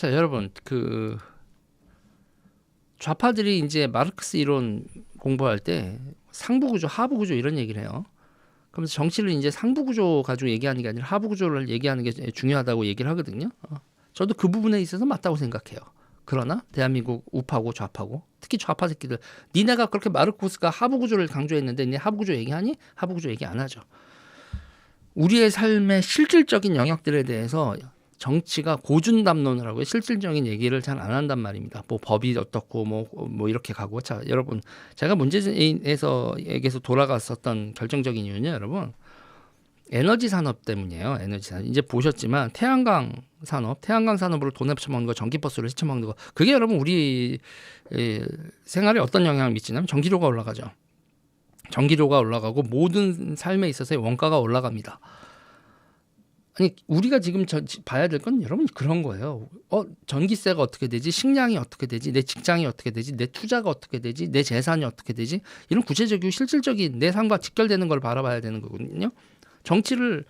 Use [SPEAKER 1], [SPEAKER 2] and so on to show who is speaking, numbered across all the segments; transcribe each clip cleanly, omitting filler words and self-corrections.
[SPEAKER 1] 자, 여러분, 좌파들이 이제 마르크스 이론 공부할 때 상부 구조, 하부 구조 이런 얘기를 해요. 그러면서 정치를 이제 상부 구조 가지고 얘기하는 게 아니라 하부 구조를 얘기하는 게 중요하다고 얘기를 하거든요. 저도 그 부분에 있어서 맞다고 생각해요. 그러나 대한민국 우파고 좌파고 특히 좌파 새끼들, 니네가 그렇게 마르크스가 하부 구조를 강조했는데 니 하부 구조 얘기하니? 하부 구조 얘기 안 하죠. 우리의 삶의 실질적인 영역들에 대해서 정치가 고준담론을 하고 실질적인 얘기를 잘 안 한단 말입니다. 뭐 법이 어떻고 뭐 이렇게 가고. 자, 여러분, 제가 문재인에서 돌아갔었던 결정적인 이유는 여러분 에너지 산업 때문이에요. 에너지 산업. 이제 보셨지만 태양광 산업으로 돈 헤쳐먹는 거, 전기버스를 헤쳐먹는 거, 그게 여러분 우리 생활에 어떤 영향을 미치냐면 전기료가 올라가죠. 전기료가 올라가고 모든 삶에 있어서의 원가가 올라갑니다. 아니, 우리가 지금 봐야 될 건 여러분 그런 거예요. 전기세가 어떻게 되지? 식량이 어떻게 되지? 내 직장이 어떻게 되지? 내 투자가 어떻게 되지? 내 재산이 어떻게 되지? 이런 구체적이고 실질적인 내 삶과 직결되는 걸 바라봐야 되는 거거든요. 정치를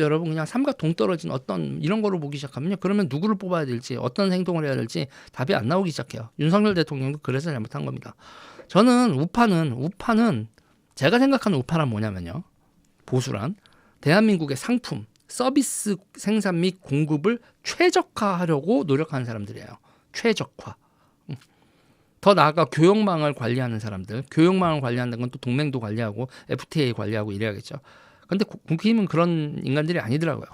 [SPEAKER 1] 여러분 그냥 삼각 동떨어진 어떤 이런 거로 보기 시작하면요, 그러면 누구를 뽑아야 될지, 어떤 행동을 해야 될지 답이 안 나오기 시작해요. 윤석열 대통령도 그래서 잘못한 겁니다. 저는 우파는 제가 생각하는 우파란 뭐냐면요, 보수란 대한민국의 상품, 서비스 생산 및 공급을 최적화하려고 노력하는 사람들이에요. 최적화. 더 나아가 교역망을 관리하는 사람들. 교역망을 관리한다는 건 또 동맹도 관리하고 FTA 관리하고 이래야겠죠. 근데 국힘은 그런 인간들이 아니더라고요.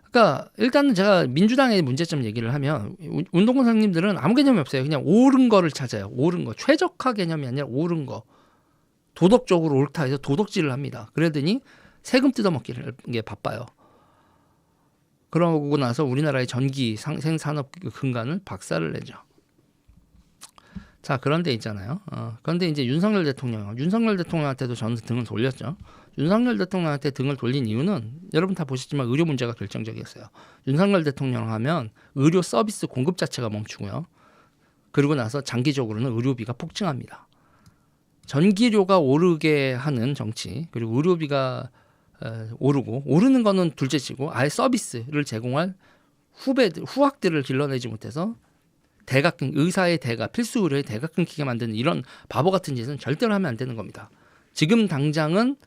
[SPEAKER 1] 그러니까 일단은 제가 민주당의 문제점 얘기를 하면 운동권장님들은 아무 개념이 없어요. 그냥 옳은 거를 찾아요. 옳은 거. 최적화 개념이 아니라 옳은 거. 도덕적으로 옳다 해서 도덕질을 합니다. 그러더니 세금 뜯어먹기를 게 바빠요. 그러고 나서 우리나라의 전기 생산업 근간을 박살을 내죠. 자, 그런데 있잖아요. 그런데 이제 윤석열 대통령한테도 저는 등을 돌렸죠. 윤석열 대통령한테 등을 돌린 이유는 여러분 다 보셨지만 의료 문제가 결정적이었어요. 윤석열 대통령 하면 의료 서비스 공급 자체가 멈추고요. 그리고 나서 장기적으로는 의료비가 폭증합니다. 전기료가 오르게 하는 정치, 그리고 의료비가 오르는 거는 둘째치고 아예 서비스를 제공할 후학들을 길러내지 못해서 의사의 필수 의료의 대가 끊기게 만드는 이런 바보 같은 짓은 절대로 하면 안 되는 겁니다. 지금 당장은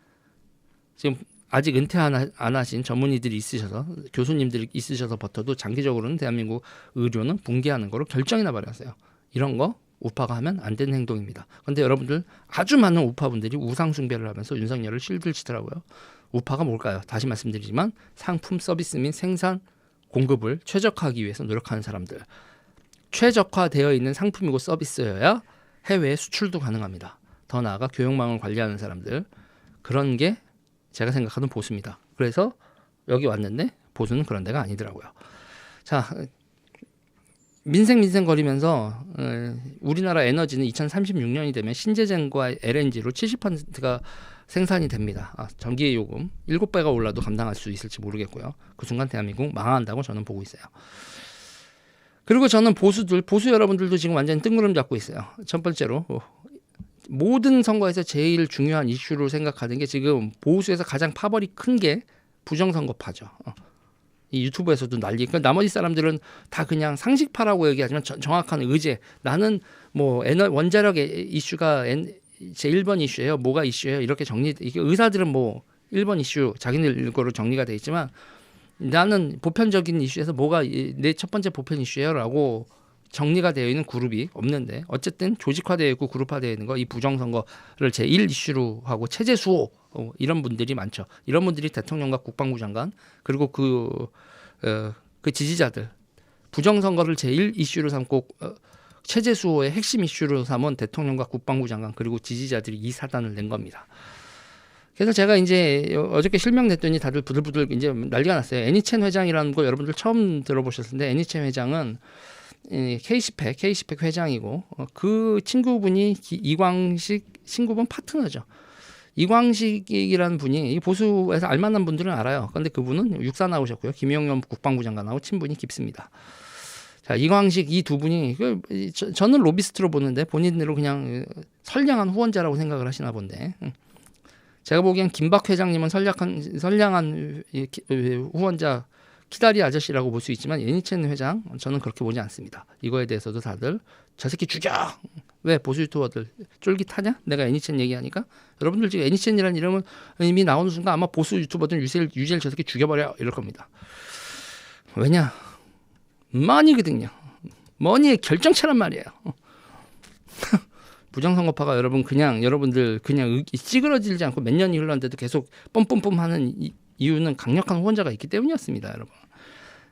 [SPEAKER 1] 지금 아직 은퇴 안 하신 전문의들이 있으셔서, 교수님들이 있으셔서 버텨도 장기적으로는 대한민국 의료는 붕괴하는 거로 결정이 나버렸어요. 이런 거 우파가 하면 안 되는 행동입니다. 그런데 여러분들, 아주 많은 우파분들이 우상 숭배를 하면서 윤석열을 실들치더라고요. 우파가 뭘까요? 다시 말씀드리지만 상품, 서비스 및 생산, 공급을 최적화하기 위해서 노력하는 사람들. 최적화되어 있는 상품이고 서비스여야 해외에 수출도 가능합니다. 더 나아가 교역망을 관리하는 사람들. 그런 게 제가 생각하는 보수입니다. 그래서 여기 왔는데 보수는 그런 데가 아니더라고요. 자, 민생 거리면서 우리나라 에너지는 2036년이 되면 신재생과 LNG로 70%가 생산이 됩니다. 전기 요금 7배가 올라도 감당할 수 있을지 모르겠고요. 그 순간 대한민국 망한다고 저는 보고 있어요. 그리고 저는 보수 여러분들도 지금 완전히 뜬구름 잡고 있어요. 첫 번째로 모든 선거에서 제일 중요한 이슈로 생각하는 게 지금 보수에서 가장 파벌이 큰 게 부정선거파죠. 이 유튜브에서도 난리. 그러니까 나머지 사람들은 다 그냥 상식파라고 얘기하지만 정확한 의제. 나는 뭐 원자력의 이슈가 제 1번 이슈예요. 뭐가 이슈예요. 이렇게 이게 의사들은 뭐 1번 이슈 자기들 거로 정리가 돼 있지만 나는 보편적인 이슈에서 뭐가 내 첫 번째 보편 이슈예요라고 정리가 되어 있는 그룹이 없는데, 어쨌든 조직화되어 있고 그룹화되어 있는 거, 이 부정선거를 제1 이슈로 하고 체제 수호 이런 분들이 많죠. 이런 분들이 대통령과 국방부 장관, 그리고 그 지지자들, 부정선거를 제1 이슈로 삼고 체제 수호의 핵심 이슈로 삼은 대통령과 국방부 장관, 그리고 지지자들이 이 사단을 낸 겁니다. 그래서 제가 이제 어저께 실명 냈더니 다들 부들부들 이제 난리가 났어요. 애니첸 회장이라는 거 여러분들 처음 들어보셨을 텐데, 애니첸 회장은 K시팩 회장이고, 그 친구분이 이광식 친구분 파트너죠. 이광식이라는 분이 이 보수에서 알만한 분들은 알아요. 그런데 그분은 육사 나오셨고요. 김용현 국방부 장관하고 친분이 깊습니다. 자, 이광식 이 두 분이 저는 로비스트로 보는데 본인으로 그냥 선량한 후원자라고 생각을 하시나 본데, 제가 보기엔 김박 회장님은 선량한 후원자 키다리 아저씨라고 볼 수 있지만 애니첸 회장 저는 그렇게 보지 않습니다. 이거에 대해서도 다들 저 새끼 죽여. 왜 보수 유튜버들 쫄깃하냐? 내가 애니첸 얘기하니까 여러분들 지금 애니첸이라는 이름은 이미 나오는 순간 아마 보수 유튜버들 유재일 저 새끼 죽여버려 이럴 겁니다. 왜냐? 머니거든요. 머니의 결정체란 말이에요. 부정선거파가 여러분들 그냥 찌그러지지 않고 몇 년이 흘렀는데도 계속 뻔뻔뻔 하는 이유는 강력한 후원자가 있기 때문이었습니다, 여러분.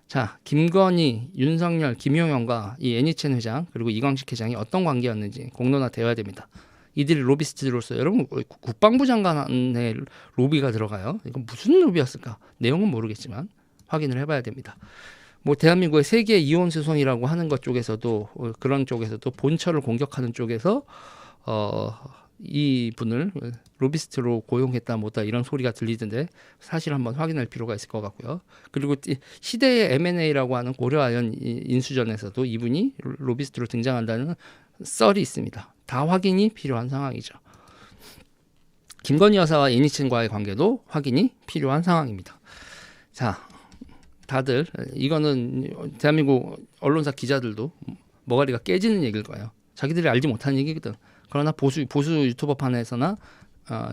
[SPEAKER 1] 자, 김건희, 윤석열, 김용현과 이 애니첸 회장 그리고 이광식 회장이 어떤 관계였는지 공론화되어야 됩니다. 이들이 로비스트로서 여러분 국방부 장관의 로비가 들어가요. 이건 무슨 로비였을까? 내용은 모르겠지만 확인을 해봐야 됩니다. 뭐 대한민국의 세계 이혼 소송이라고 하는 것 쪽에서도 그런 쪽에서도 본처를 공격하는 쪽에서 이 분을 로비스트로 고용했다 뭐다 이런 소리가 들리던데 사실 한번 확인할 필요가 있을 것 같고요. 그리고 시대의 M&A라고 하는 고려아연 인수전에서도 이분이 로비스트로 등장한다는 썰이 있습니다. 다 확인이 필요한 상황이죠. 김건희 여사와 애니첸과의 관계도 확인이 필요한 상황입니다. 자, 다들 이거는 대한민국 언론사 기자들도 머가리가 깨지는 얘기일 거예요. 자기들이 알지 못하는 얘기거든. 그러나 보수 유튜버판에서나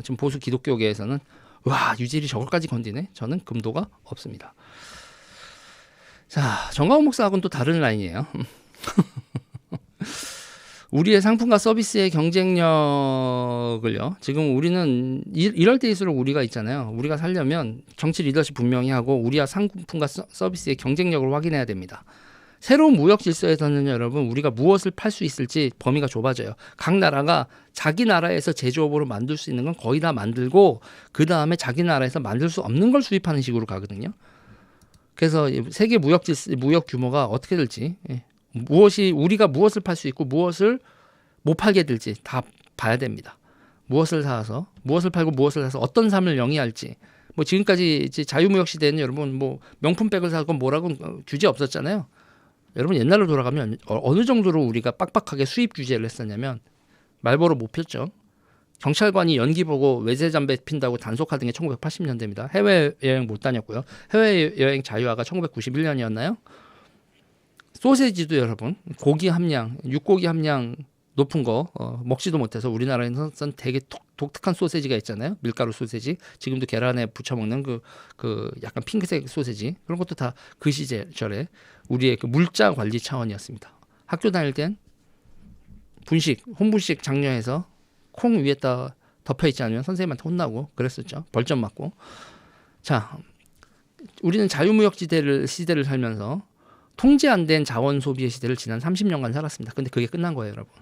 [SPEAKER 1] 지금 보수 기독교계에서는 와 유질이 저걸까지 건드네. 저는 금도가 없습니다. 자, 정광훈 목사하고는 또 다른 라인이에요. 우리의 상품과 서비스의 경쟁력을요. 지금 우리는 이럴 때일수록 우리가 있잖아요. 우리가 살려면 정치 리더십 분명히 하고 우리와 상품과 서비스의 경쟁력을 확인해야 됩니다. 새로운 무역 질서에서는 여러분 우리가 무엇을 팔 수 있을지 범위가 좁아져요. 각 나라가 자기 나라에서 제조업으로 만들 수 있는 건 거의 다 만들고 그 다음에 자기 나라에서 만들 수 없는 걸 수입하는 식으로 가거든요. 그래서 세계 무역 규모가 어떻게 될지 우리가 무엇을 팔 수 있고 무엇을 못 팔게 될지 다 봐야 됩니다. 무엇을 팔고 무엇을 사서 어떤 삶을 영위할지. 뭐 지금까지 이제 자유무역 시대에는 여러분 뭐 명품백을 사건 뭐라고 규제 없었잖아요. 여러분 옛날로 돌아가면 어느 정도로 우리가 빡빡하게 수입 규제를 했었냐면 말보로 못 폈죠. 경찰관이 연기 보고 외제 담배 핀다고 단속하던 게 1980년대입니다. 해외여행 못 다녔고요. 해외여행 자유화가 1991년이었나요? 소세지도 여러분 고기 함량, 육고기 함량 높은 거 먹지도 못해서 우리나라에서는 되게 독특한 소세지가 있잖아요. 밀가루 소세지. 지금도 계란에 부쳐 먹는 그 약간 핑크색 소세지. 그런 것도 다 그 시절에 우리의 그 물자 관리 차원이었습니다. 학교 다닐 땐 혼분식 장려해서 콩 위에다 덮여 있지 않으면 선생님한테 혼나고 그랬었죠. 벌점 맞고. 자, 우리는 자유무역 시대를 살면서 통제 안 된 자원 소비의 시대를 지난 30년간 살았습니다. 근데 그게 끝난 거예요, 여러분.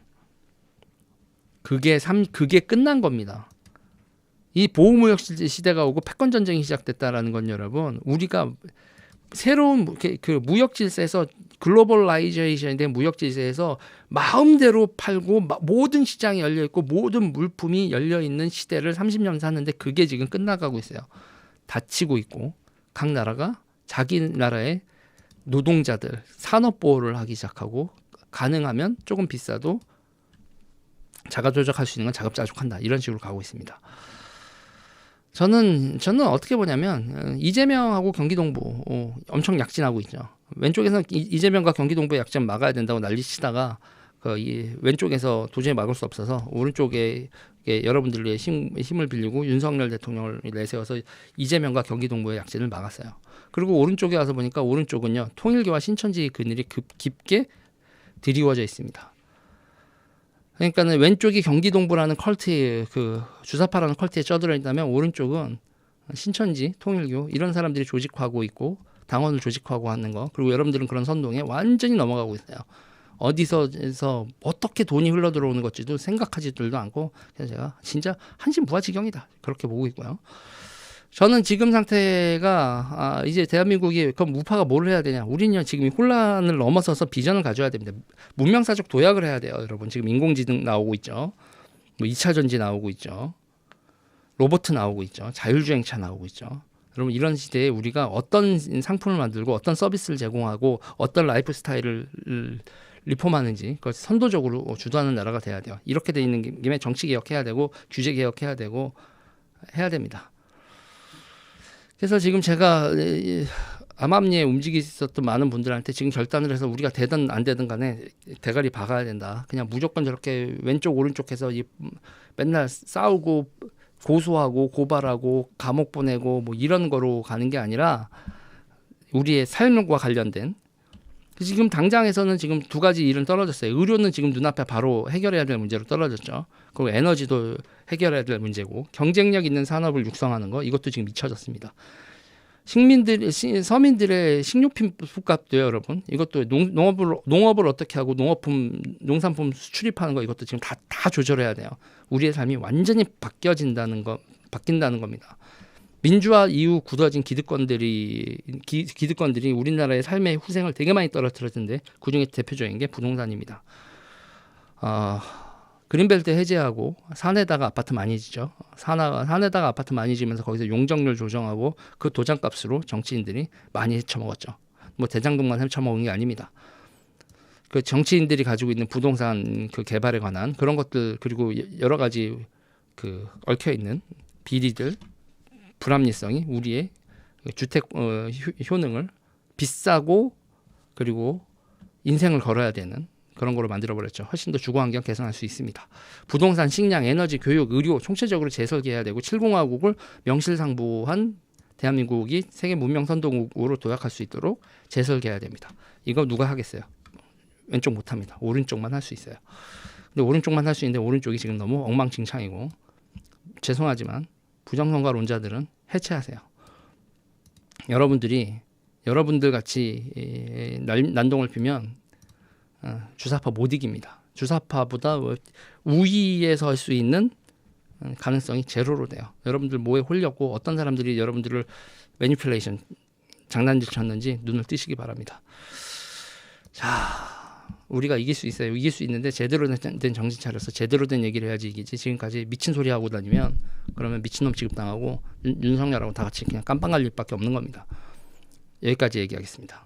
[SPEAKER 1] 그게 끝난 겁니다. 이 보호무역 시대가 오고 패권 전쟁이 시작됐다라는 건 여러분 우리가 새로운 그 무역 질서에서 글로벌라이제이션이 된 무역 질서에서 마음대로 팔고 모든 시장이 열려 있고 모든 물품이 열려 있는 시대를 30년 샀는데 그게 지금 끝나가고 있어요. 닫히고 있고 각 나라가 자기 나라의 노동자들 산업 보호를 하기 시작하고 가능하면 조금 비싸도 자가조작할 수 있는 건 자급자족한다 이런 식으로 가고 있습니다. 저는 어떻게 보냐면 이재명하고 경기동부 엄청 약진하고 있죠. 왼쪽에서는 이재명과 경기동부의 약진 막아야 된다고 난리치다가 이 왼쪽에서 도저히 막을 수 없어서 오른쪽에 여러분들의 힘을 빌리고 윤석열 대통령을 내세워서 이재명과 경기동부의 약진을 막았어요. 그리고 오른쪽에 와서 보니까 오른쪽은요 통일교와 신천지 그늘이 깊게 드리워져 있습니다. 그러니까는 왼쪽이 경기동부라는 컬트에 그 주사파라는 컬트에 쩌들어 있다면 오른쪽은 신천지, 통일교 이런 사람들이 조직화하고 있고 당원을 조직화하고 하는 거. 그리고 여러분들은 그런 선동에 완전히 넘어가고 있어요. 어디서에서 어떻게 돈이 흘러 들어오는 것지도 생각하지들도 않고 그래서 제가 진짜 한심부화지경이다 그렇게 보고 있고요. 저는 지금 상태가 이제 대한민국이 그럼 우파가 뭘 해야 되냐? 우리는 지금 이 혼란을 넘어서서 비전을 가져야 됩니다. 문명사적 도약을 해야 돼요, 여러분. 지금 인공지능 나오고 있죠. 뭐 2차 전지 나오고 있죠. 로봇 나오고 있죠. 자율주행차 나오고 있죠. 여러분 이런 시대에 우리가 어떤 상품을 만들고 어떤 서비스를 제공하고 어떤 라이프 스타일을 리폼하는지 그걸 선도적으로 주도하는 나라가 돼야 돼요. 이렇게 돼 있는 김에 정치 개혁해야 되고 규제 개혁해야 되고 해야 됩니다. 그래서 지금 제가 암암리에 움직이 있었던 많은 분들한테 지금 결단을 해서 우리가 되든 안 되든 간에 대가리 박아야 된다. 그냥 무조건 저렇게 왼쪽 오른쪽 해서 맨날 싸우고 고소하고 고발하고 감옥 보내고 뭐 이런 거로 가는 게 아니라 우리의 삶과 관련된 지금 당장에서는 지금 두 가지 일은 떨어졌어요. 의료는 지금 눈앞에 바로 해결해야 될 문제로 떨어졌죠. 그리고 에너지도 해결해야 될 문제고 경쟁력 있는 산업을 육성하는 거 이것도 지금 잊혀졌습니다. 서민들의 식료품 값도요, 여러분. 이것도 농업을 어떻게 하고 농산품 수출입하는 거 이것도 지금 다 조절해야 돼요. 우리의 삶이 완전히 바뀐다는 겁니다. 민주화 이후 굳어진 기득권들이 우리나라의 삶의 후생을 되게 많이 떨어뜨렸는데 그중에 대표적인 게 부동산입니다. 그린벨트 해제하고 산에다가 아파트 많이 지죠. 산에다가 아파트 많이 지면서 거기서 용적률 조정하고 그 도장값으로 정치인들이 많이 헤쳐먹었죠. 뭐 대장동만 헤쳐먹은 게 아닙니다. 그 정치인들이 가지고 있는 부동산 그 개발에 관한 그런 것들 그리고 여러 가지 그 얽혀 있는 비리들 불합리성이 우리의 주택 효능을 비싸고 그리고 인생을 걸어야 되는 그런 거로 만들어버렸죠. 훨씬 더 주거환경 개선할 수 있습니다. 부동산, 식량, 에너지, 교육, 의료 총체적으로 재설계해야 되고 7공화국을 명실상부한 대한민국이 세계 문명 선도국으로 도약할 수 있도록 재설계해야 됩니다. 이거 누가 하겠어요? 왼쪽 못합니다. 오른쪽만 할 수 있어요. 근데 오른쪽만 할 수 있는데 오른쪽이 지금 너무 엉망진창이고 죄송하지만 부정선거론자들은 해체하세요. 여러분들 같이 난동을 피면 주사파 못 이깁니다. 주사파보다 우위에서 할 수 있는 가능성이 제로로 돼요. 여러분들 뭐에 홀렸고 어떤 사람들이 여러분들을 매니플레이션 장난질 쳤는지 눈을 뜨시기 바랍니다. 자, 우리가 이길 수 있어요. 이길 수 있는데 제대로 된 정신 차려서 제대로 된 얘기를 해야지 이기지. 지금까지 미친 소리 하고 다니면 그러면 미친놈 취급당하고 윤석열하고 다 같이 그냥 깜빵 갈 일밖에 없는 겁니다. 여기까지 얘기하겠습니다.